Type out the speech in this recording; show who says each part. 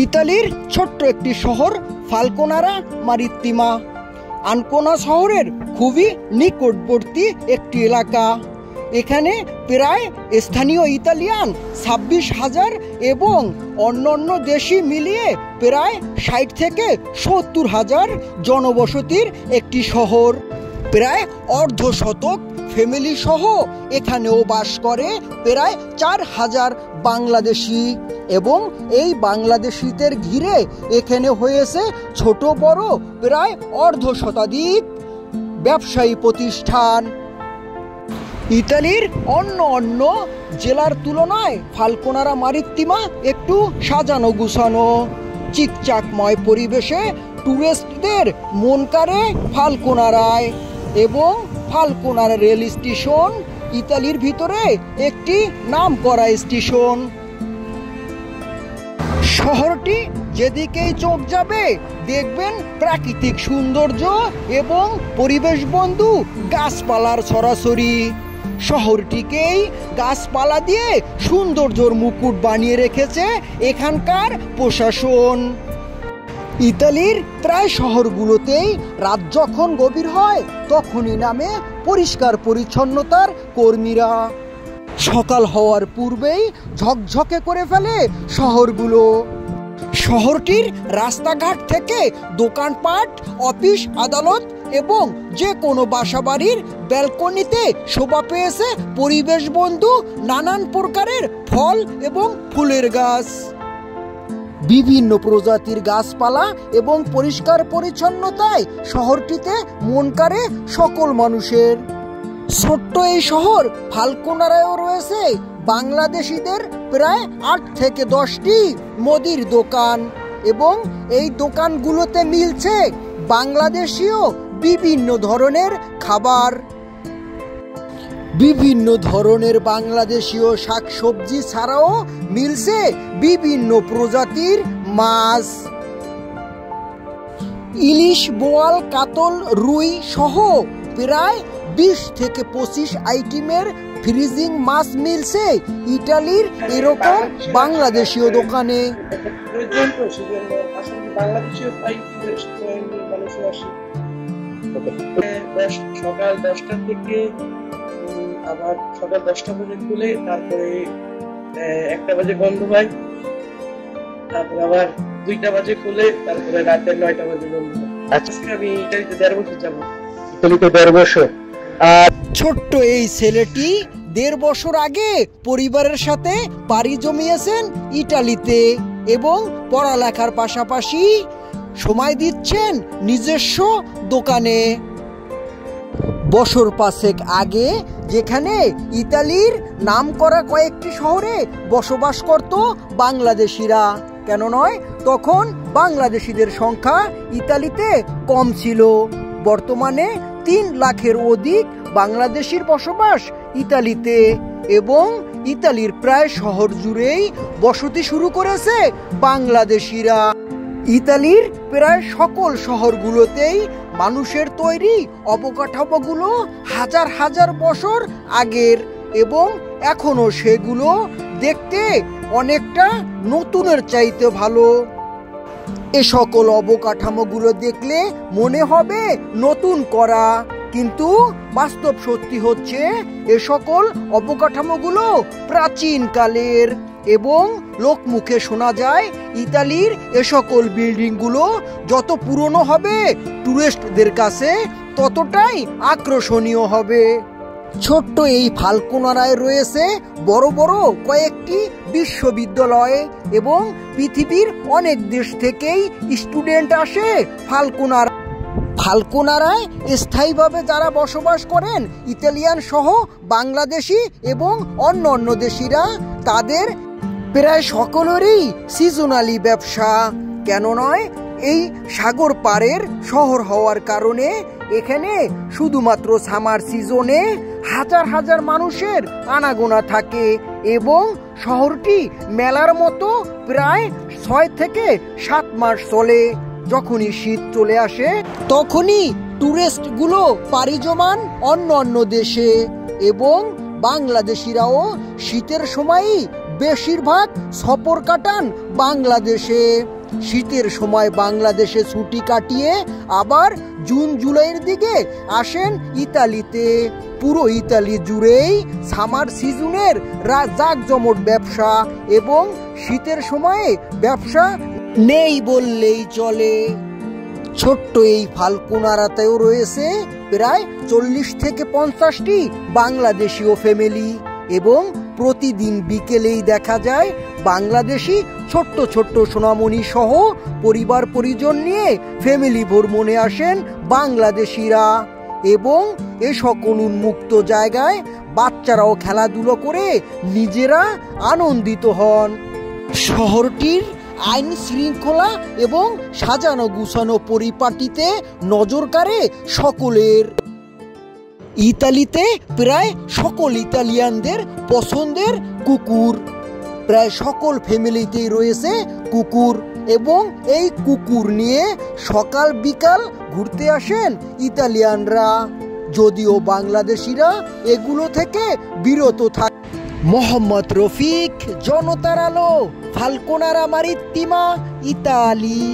Speaker 1: ইতালির ছোট্ট একটি শহর ফালকোনারা মারিত্তিমা, আনকোনা শহরের খুবই নিকটবর্তী একটি এলাকা। এখানে প্রায় স্থানীয় ইতালিয়ান 26,000 এবং অন্যান্য দেশি মিলিয়ে প্রায় 60 থেকে 70,000 জনবসতির একটি শহর। প্রায় অর্ধশতক ফ্যামিলি সহ এখানেও বাস করে প্রায় 4,000 বাংলাদেশি, এবং এই বাংলাদেশিদের ঘিরে এখানে হয়েছে ছোট বড় প্রায় অর্ধশতাধিক ব্যবসায়ী প্রতিষ্ঠান। ইতালির অন্য জেলার তুলনায় ফালকোনারা মারিত্তিমা একটু সাজানো গুছানো, চিকচাকময় পরিবেশে টুরিস্টদের মন কাড়ে ফালকোনারায়। এবং ফালকোনারা রেল স্টেশন ইতালির ভিতরে একটি নামকরা স্টেশন। শহরটি যেদিকেই চোখ যাবে দেখবেন প্রাকৃতিক সৌন্দর্য এবং পরিবেশ বন্ধু গাছপালার ছড়াছড়ি। শহরটিকেই গাছপালা দিয়ে সৌন্দর্যর মুকুট বানিয়ে রেখেছে এখানকার প্রশাসন। ইতালির প্রায় শহরগুলোতেই রাত যখন গভীর হয় তখনই নামে পরিষ্কার পরিচ্ছন্নতার কর্মীরা। সকাল হওয়ার পূর্বেই ঝকঝকে করে ফেলে শহরগুলো। শহরটির রাস্তাঘাট থেকে দোকানপাট, অফিস আদালত এবং যে কোনো বাসাবাড়ির ব্যালকনিতে শোভা পেয়েছে পরিবেশ বন্ধু নানান প্রকারের ফল এবং ফুলের গাছ। বিভিন্ন প্রজাতির গাছপালা এবং পরিষ্কার পরিচ্ছন্নতায় শহরটিতে মন কাড়ে সকল মানুষের। ছোট্ট এই শহর ফালকোনারায়ও রয়েছে বাংলাদেশিদের প্রায় 8 থেকে 10টি মুদির দোকান, এবং এই দোকানগুলোতে মিলছে বাংলাদেশীয় বিভিন্ন ধরনের খাবার। বিভিন্ন ধরনের বাংলাদেশীয় শাকসবজি ছাড়াও মিলছে বিভিন্ন প্রজাতির মাছ। ইলিশ, বোয়াল, কাতল, রুই সহ প্রায় 20 থেকে 25 আইটেমের ফ্রিজিং মাছ মিলছে ইতালির এরকম বাংলাদেশীয় দোকানে।
Speaker 2: সকাল 10টা থেকে আবার সকাল 10টা বাজে খুলে, তারপরে 1টা বাজে বন্ধ হয়, তারপরে আবার 2টা বাজে খুলে, তারপরে রাতে 9টা বাজে বন্ধ হয়। আজকে আমি ইতালিতে 1.5 বছর যাবো।
Speaker 1: ইতালিতে 1.5 বছর। আর ছোট্ট এই ছেলেটি 1.5 বছর আগে পরিবারের সাথে পাড়ি জমিয়েছেন ইতালিতে, এবং পড়ালেখার পাশাপাশি সময় দিচ্ছেন নিজস্ব দোকানে। বছর 5 আগে যেখানে ইতালির নামকরা কয়েকটি শহরে বসবাস করত বাংলাদেশিরা, কেন নয়, তখন বাংলাদেশিদের সংখ্যা ইতালিতে কম ছিল। বর্তমানে 3 লাখের অধিক বাংলাদেশির বসবাস ইতালিতে, এবং ইতালির প্রায় শহর জুড়েই বসতি শুরু করেছে বাংলাদেশিরা। ইতালির প্রায় সকল শহরগুলোতেই মানুষের তৈরি অবকাঠামোগুলো হাজার হাজার বছর আগের, এবং এখনো সেগুলো দেখতে অনেকটা নতুনের চাইতে ভালো। এ সকল অবকাঠামোগুলো দেখলে মনে হবে নতুন করা, কিন্তু বাস্তব সত্যি হচ্ছে এ সকল অবকাঠামোগুলো প্রাচীন কালের, এবং লোকমুখে শোনা যায় ইতালির এ সকল বিল্ডিংগুলো যত পুরনো হবে টুরিস্টদের কাছে ততটাই আকর্ষণীয় হবে। ছোট্ট এই ফালকোনারায় রয়েছে বড় বড় কয়েকটি বিশ্ববিদ্যালয়, এবং পৃথিবীর অনেক দেশ থেকেই স্টুডেন্ট আসে ফালকোনারায় স্থায়ীভাবে যারা বসবাস করেন ইতালিয়ান সহ বাংলাদেশি এবং অন্য দেশিরা, তাদের প্রায় সকলেরই সিজনালি ব্যবসা, কেন নয়, এই সাগর পাড়ের শহর হওয়ার কারণে এখানে শুধুমাত্র সামার সিজনে হাজার হাজার মানুষের আনাগোনা থাকে, এবং শহরটি মেলার মতো প্রায় 6 থেকে 7 মাস চলে। যখনই শীত চলে আসে তখনই টুরিস্টগুলো পাড়ি জমান অন্য দেশে, এবং বাংলাদেশিরাও শীতের সময়ই বেশিরভাগ সফর কাটান বাংলাদেশে। শীতের সময় বাংলাদেশে ছুটি কাটিয়ে আবার জুন জুলাইয়ের দিকে আসেন ইতালিতে। পুরো ইতালি জুড়েই সামার সিজনের জাঁকজমট ব্যবসা এবং শীতের সময়ে ব্যবসা নেই বললেই চলে। ছোট্ট এই ফাল্কোনারাতেও রয়েছে প্রায় 40 থেকে 50টি বাংলাদেশীয় ফ্যামিলি এবং প্রতিদিন বিকেলেই দেখা যায় বাংলাদেশি ছোট্ট ছোট্ট সোনামণি সহ পরিবার পরিজন নিয়ে ফ্যামিলি ভ্রমণে আসেন বাংলাদেশিরা এবং এ সকল উন্মুক্ত জায়গায় বাচ্চারাও খেলাধুলো করে নিজেরা আনন্দিত হন। শহরটির আইন শৃঙ্খলা এবং সাজানো গুছানো পরিপাটিতে নজর কাড়ে সকলের। ইতালিতে প্রায় সকল ইতালিয়ানদের পছন্দের কুকুর। প্রায় সকল ফ্যামিলিতেই রয়েছে কুকুর এবং এই কুকুর নিয়ে সকাল বিকাল ঘুরতে আসেন ইতালিয়ানরা, যদিও বাংলাদেশিরা এগুলো থেকে বিরত থাকে। মোহাম্মদ রফিক, জনতার আলো, ফাল্কোনারা মারিত্তিমা, ইতালি।